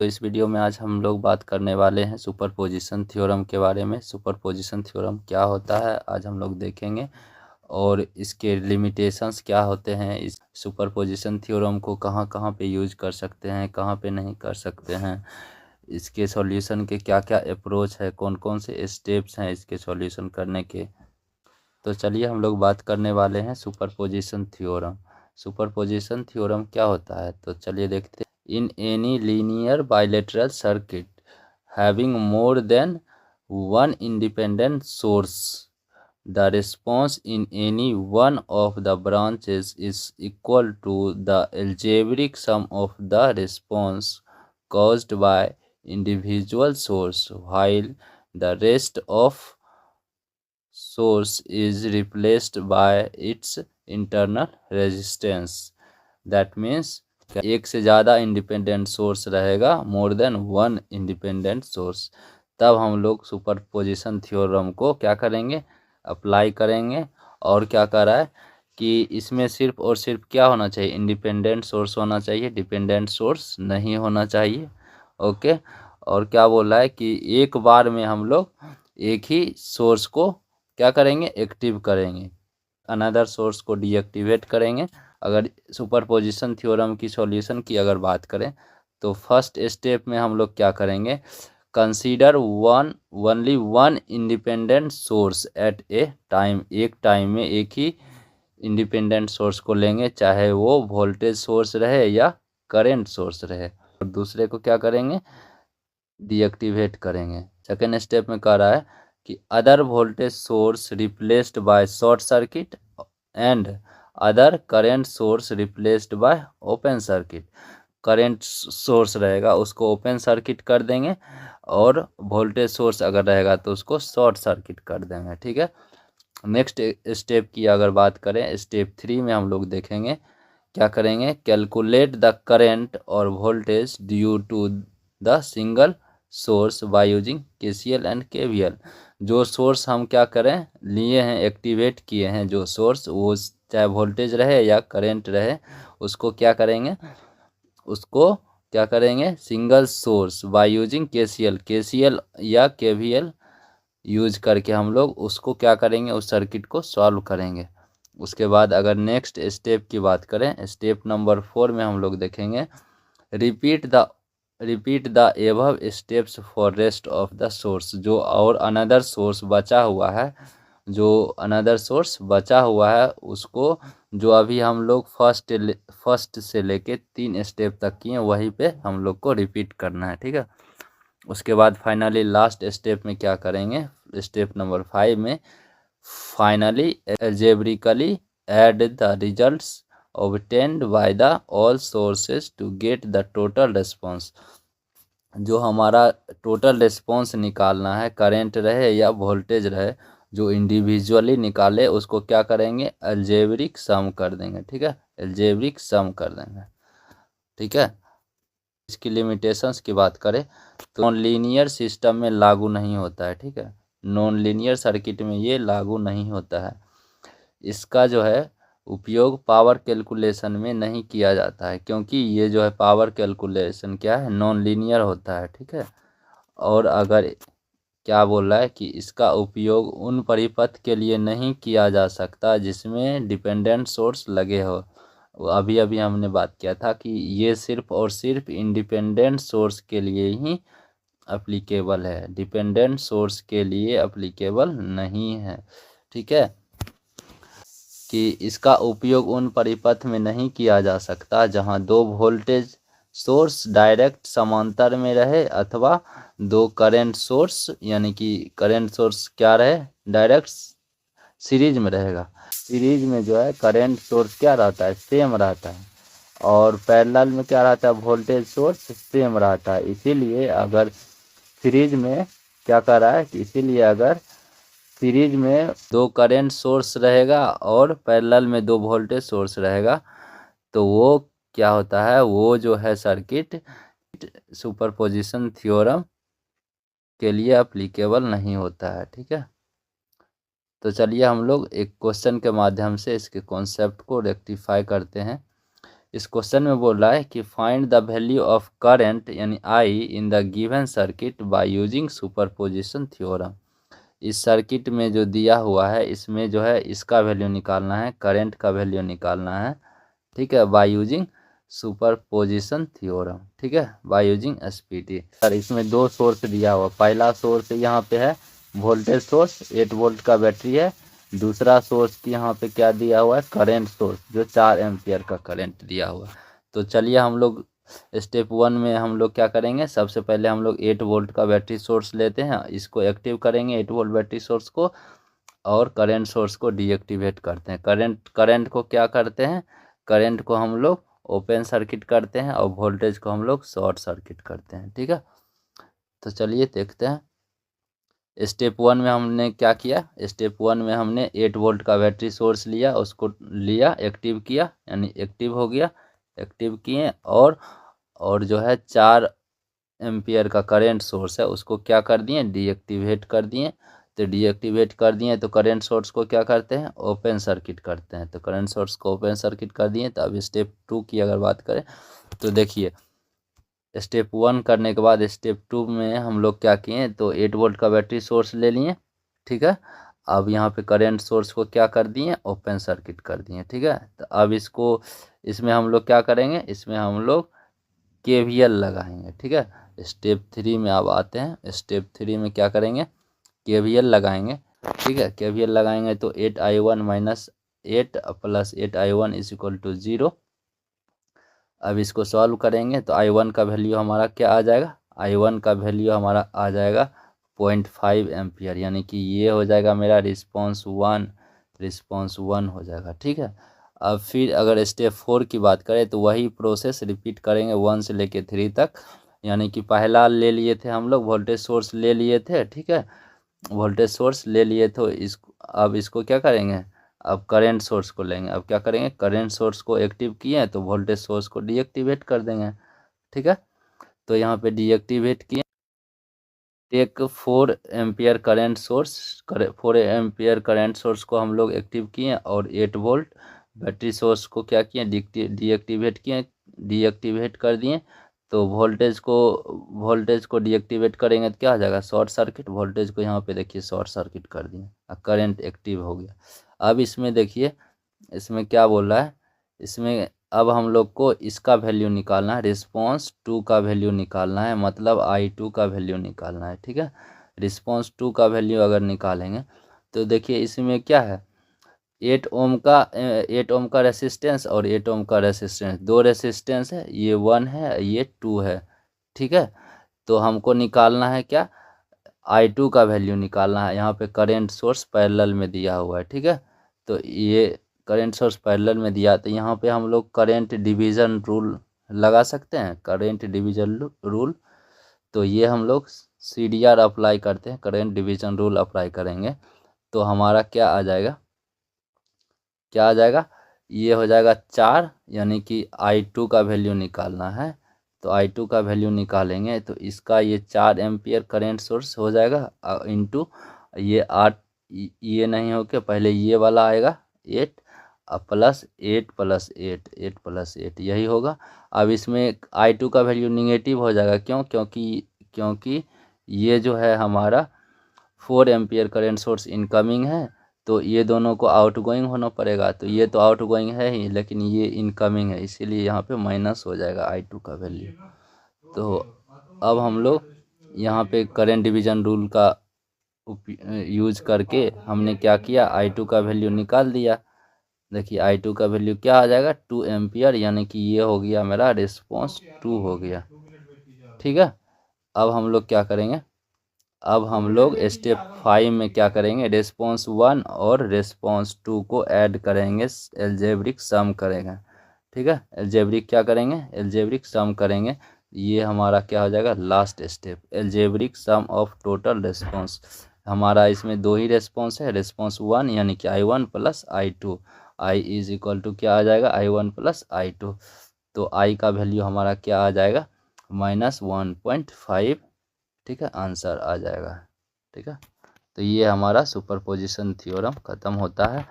तो इस वीडियो में आज हम लोग बात करने वाले हैं सुपरपोजिशन थ्योरम के बारे में। सुपरपोजिशन थ्योरम क्या होता है आज हम लोग देखेंगे, और इसके लिमिटेशंस क्या होते हैं। इस सुपरपोजिशन थ्योरम को कहाँ कहाँ पे यूज कर सकते हैं, कहाँ पे नहीं कर सकते हैं, इसके सॉल्यूशन के क्या क्या अप्रोच है, कौन कौन से स्टेप्स हैं इसके सॉल्यूशन करने के। तो चलिए हम लोग बात करने वाले हैं सुपरपोजिशन थ्योरम। सुपरपोजिशन थ्योरम क्या होता है, तो चलिए देखते हैं। In any linear bilateral circuit having more than one independent source, the response in any one of the branches is equal to the algebraic sum of the response caused by individual source, while the rest of source is replaced by its internal resistance. That means एक से ज़्यादा independent source रहेगा, more than one independent source, तब हम लोग superposition theorem को क्या करेंगे, अप्लाई करेंगे। और क्या कह रहा है कि इसमें सिर्फ और सिर्फ क्या होना चाहिए, इंडिपेंडेंट सोर्स होना चाहिए, डिपेंडेंट सोर्स नहीं होना चाहिए। ओके। और क्या बोल रहा है कि एक बार में हम लोग एक ही सोर्स को क्या करेंगे, एक्टिव करेंगे, अनदर सोर्स को डीएक्टिवेट करेंगे। अगर सुपरपोजिशन थ्योरम की सॉल्यूशन की अगर बात करें तो फर्स्ट स्टेप में हम लोग क्या करेंगे, consider only one independent source at a time. एक टाइम में एक ही इंडिपेंडेंट सोर्स को लेंगे, चाहे वो वोल्टेज सोर्स रहे या करेंट सोर्स रहे, और दूसरे को क्या करेंगे, डीएक्टिवेट करेंगे। सेकेंड स्टेप में कह रहा है कि other voltage source replaced by short circuit and other current source replaced by open circuit. Current source रहेगा उसको ओपन सर्किट कर देंगे, और वोल्टेज सोर्स अगर रहेगा तो उसको शॉर्ट सर्किट कर देंगे। ठीक है। नेक्स्ट स्टेप की अगर बात करें, स्टेप 3 में हम लोग देखेंगे क्या करेंगे, कैलकुलेट द करेंट और voltage due to the single source by using KCL and KVL. जो सोर्स हम क्या करें, लिए हैं, एक्टिवेट किए हैं जो सोर्स, वो चाहे वोल्टेज रहे या करेंट रहे, उसको क्या करेंगे, उसको क्या करेंगे, single source by using KCL या केवीएल यूज करके हम लोग उसको क्या करेंगे, उस सर्किट को सॉल्व करेंगे। उसके बाद अगर नेक्स्ट स्टेप की बात करें, स्टेप नंबर 4 में हम लोग देखेंगे, repeat the above steps for rest of the source. जो और अनदर सोर्स बचा हुआ है, जो अनदर सोर्स बचा हुआ है उसको, जो अभी हम लोग फर्स्ट से लेके 3 स्टेप तक किए, वहीं पे हम लोग को रिपीट करना है। ठीक है। उसके बाद फाइनली लास्ट स्टेप में क्या करेंगे, स्टेप नंबर 5 में finally algebraically add the results obtained by the all sources to get the total response। जो हमारा टोटल रिस्पॉन्स निकालना है, करेंट रहे या वोल्टेज रहे, जो इंडिविजुअली निकाले उसको क्या करेंगे, अलजेब्रिक सम कर देंगे। ठीक है, अलजेब्रिक सम कर देंगे। ठीक है। इसकी लिमिटेशंस की बात करें तो नॉन लीनियर सिस्टम में लागू नहीं होता है। ठीक है, नॉन लीनियर सर्किट में ये लागू नहीं होता है। इसका जो है उपयोग पावर कैलकुलेशन में नहीं किया जाता है, क्योंकि ये जो है पावर कैलकुलेशन क्या है, नॉन लीनियर होता है। ठीक है। और अगर क्या बोल रहा है कि इसका उपयोग उन परिपथ के लिए नहीं किया जा सकता जिसमें डिपेंडेंट सोर्स लगे हो। अभी अभी हमने बात किया था कि ये सिर्फ और सिर्फ इंडिपेंडेंट सोर्स के लिए ही अप्लीकेबल है, डिपेंडेंट सोर्स के लिए अप्लीकेबल नहीं है। ठीक है, कि इसका उपयोग उन परिपथ में नहीं किया जा सकता जहां दो वोल्टेज सोर्स डायरेक्ट समांतर में रहे, अथवा दो करंट सोर्स, यानी कि करंट सोर्स क्या रहे, डायरेक्ट सीरीज में रहेगा। सीरीज में जो है करंट सोर्स क्या रहता है, सेम रहता है, और पैरेलल में क्या रहता है, वोल्टेज सोर्स सेम रहता है। इसीलिए अगर सीरीज में क्या कर रहा है कि इसीलिए अगर सीरीज में दो करंट सोर्स रहेगा और पैरेलल में दो वोल्टेज सोर्स रहेगा, तो वो क्या होता है, वो जो है सर्किट सुपरपोजिशन थ्योरम के लिए अप्लीकेबल नहीं होता है। ठीक है। तो चलिए हम लोग एक क्वेश्चन के माध्यम से इसके कॉन्सेप्ट को रेक्टिफाई करते हैं। इस क्वेश्चन में बोल रहा है कि find the value of current यानी I in the given circuit by using superposition theorem. इस सर्किट में जो दिया हुआ है इसमें जो है इसका वैल्यू निकालना है, करंट का वैल्यू निकालना है, ठीक है, बाय यूजिंग सुपरपोजिशन थ्योरम, ठीक है, बाय यूजिंग एसपीटी। सर इसमें दो सोर्स दिया हुआ, पहला सोर्स यहाँ पे है वोल्टेज सोर्स 8 वोल्ट का बैटरी है, दूसरा सोर्स की यहाँ पे क्या दिया हुआ है करंट सोर्स जो 4 एम्पियर का करंट दिया हुआ है। तो चलिए हम लोग स्टेप 1 में हम लोग क्या करेंगे, सबसे पहले हम लोग 8 वोल्ट का बैटरी सोर्स लेते हैं, इसको एक्टिव करेंगे 8 वोल्ट बैटरी सोर्स को, और करंट सोर्स को डीएक्टिवेट करते हैं। करंट को क्या करते हैं, करंट को हम लोग ओपन सर्किट करते हैं और वोल्टेज को हम लोग शॉर्ट सर्किट करते हैं, ठीक है। तो चलिए देखते हैं स्टेप 1 में हमने क्या किया। स्टेप 1 में हमने 8 वोल्ट का बैटरी सोर्स लिया, उसको लिया एक्टिव किया, यानी एक्टिव हो गया, एक्टिव किए, और जो है 4 एम्पियर का करंट सोर्स है उसको क्या कर दिए, डीएक्टिवेट कर दिए। तो डीएक्टिवेट कर दिए तो करंट सोर्स को क्या करते हैं, ओपन सर्किट करते हैं। तो करंट सोर्स को ओपन सर्किट कर दिए। तो अब स्टेप 2 की अगर बात करें तो देखिए स्टेप 1 करने के बाद स्टेप 2 में हम लोग क्या किए, तो 8 वोल्ट का बैटरी सोर्स ले लिए, ठीक है। अब यहाँ पे करंट सोर्स को क्या कर दिए, ओपन सर्किट कर दिए, ठीक है। तो अब इसमें हम लोग क्या करेंगे, इसमें हम लोग केवीएल लगाएंगे, ठीक है। स्टेप 3 में अब आते हैं। स्टेप 3 में क्या करेंगे, केवीएल लगाएंगे, ठीक है। केवीएल लगाएंगे तो 8i1 माइनस 8 प्लस 8i1 इज इक्वल टू 0। अब इसको सॉल्व करेंगे तो i1 का वैल्यू हमारा क्या आ जाएगा, i1 का वैल्यू हमारा आ जाएगा 0.5 एम्पियर, यानी कि ये हो जाएगा मेरा रिस्पॉन्स वन हो जाएगा, ठीक है। अब फिर अगर स्टेप 4 की बात करें तो वही प्रोसेस रिपीट करेंगे 1 से लेके 3 तक, यानी कि पहला ले लिए थे हम लोग वोल्टेज सोर्स ले लिए थे, ठीक है, वोल्टेज सोर्स ले लिए तो अब इसको क्या करेंगे, अब करंट सोर्स को लेंगे। अब क्या करेंगे, करंट सोर्स को एक्टिव किए तो वोल्टेज सोर्स को डीएक्टिवेट कर देंगे, ठीक है। तो यहाँ पे डीएक्टिवेट किए, एक 4 ampere current source 4 ampere current source को हम लोग एक्टिव किए और 8 वोल्ट बैटरी सोर्स को क्या किए, डीएक्टिवेट कर दिए। तो वोल्टेज को डीएक्टिवेट करेंगे तो क्या हो जाएगा, शॉर्ट सर्किट। वोल्टेज को यहाँ पे देखिए शॉर्ट सर्किट कर दिए और करंट एक्टिव हो गया। अब इसमें देखिए इसमें क्या बोल रहा है, इसमें अब हम लोग को इसका वैल्यू निकालना है, रिस्पॉन्स 2 का वैल्यू निकालना है, मतलब I2 का वैल्यू निकालना है, ठीक है। रिस्पॉन्स 2 का वैल्यू अगर निकालेंगे तो देखिए इसमें क्या है, 8 ओम का रेसिस्टेंस और 8 ओम का रेसिस्टेंस, दो रेसिस्टेंस है, ये 1 है ये 2 है, ठीक है। तो हमको निकालना है क्या, I2 का वैल्यू निकालना है। यहाँ पे करंट सोर्स पैरेलल में दिया हुआ है, ठीक है। तो ये करंट सोर्स पैरेलल में दिया, तो यहाँ पे हम लोग करंट डिवीज़न रूल लगा सकते हैं, करंट डिवीज़न रूल। तो ये हम लोग CDR अप्लाई करते हैं, करंट डिवीज़न रूल अप्लाई करेंगे तो हमारा क्या आ जाएगा, क्या आ जाएगा, ये हो जाएगा 4, यानी कि I2 का वैल्यू निकालना है। तो I2 का वैल्यू निकालेंगे तो इसका ये 4 एम्पियर करंट सोर्स हो जाएगा इंटू ये 8, ये नहीं हो के पहले ये वाला आएगा 8 प्लस 8 प्लस 8 8 प्लस 8 यही होगा। अब इसमें I2 का वैल्यू निगेटिव हो जाएगा, क्यों, क्योंकि ये जो है हमारा 4 एम्पियर करंट सोर्स इनकमिंग है, तो ये दोनों को आउटगोइंग होना पड़ेगा। तो ये तो आउटगोइंग है ही, लेकिन ये इनकमिंग है, इसीलिए यहाँ पे माइनस हो जाएगा I2 का वैल्यू। तो अब हम लोग यहाँ पे करंट डिवीज़न रूल का यूज करके हमने क्या किया, I2 का वैल्यू निकाल दिया। देखिए I2 का वैल्यू क्या आ जाएगा, 2 एम्पियर, यानी कि ये हो गया मेरा रिस्पॉन्स 2 हो गया, ठीक है। अब हम लोग क्या करेंगे, अब हम लोग स्टेप 5 में क्या करेंगे, रिस्पॉन्स 1 और रिस्पॉन्स 2 को ऐड करेंगे, एल्जेब्रिक सम करेंगे, ठीक है। एल्जेब्रिक क्या करेंगे, एल्जेब्रिक सम करेंगे। ये हमारा क्या हो जाएगा, last step, algebraic sum of total response. हमारा इसमें दो ही रिस्पॉन्स है, रिस्पॉन्स 1 यानी कि I1 plus I2, I is equal to क्या आ जाएगा, I1 प्लस I2। तो I का वैल्यू हमारा क्या आ जाएगा, -1.5, ठीक है, आंसर आ जाएगा, ठीक है। तो ये हमारा सुपरपोजिशन थ्योरम ख़त्म होता है।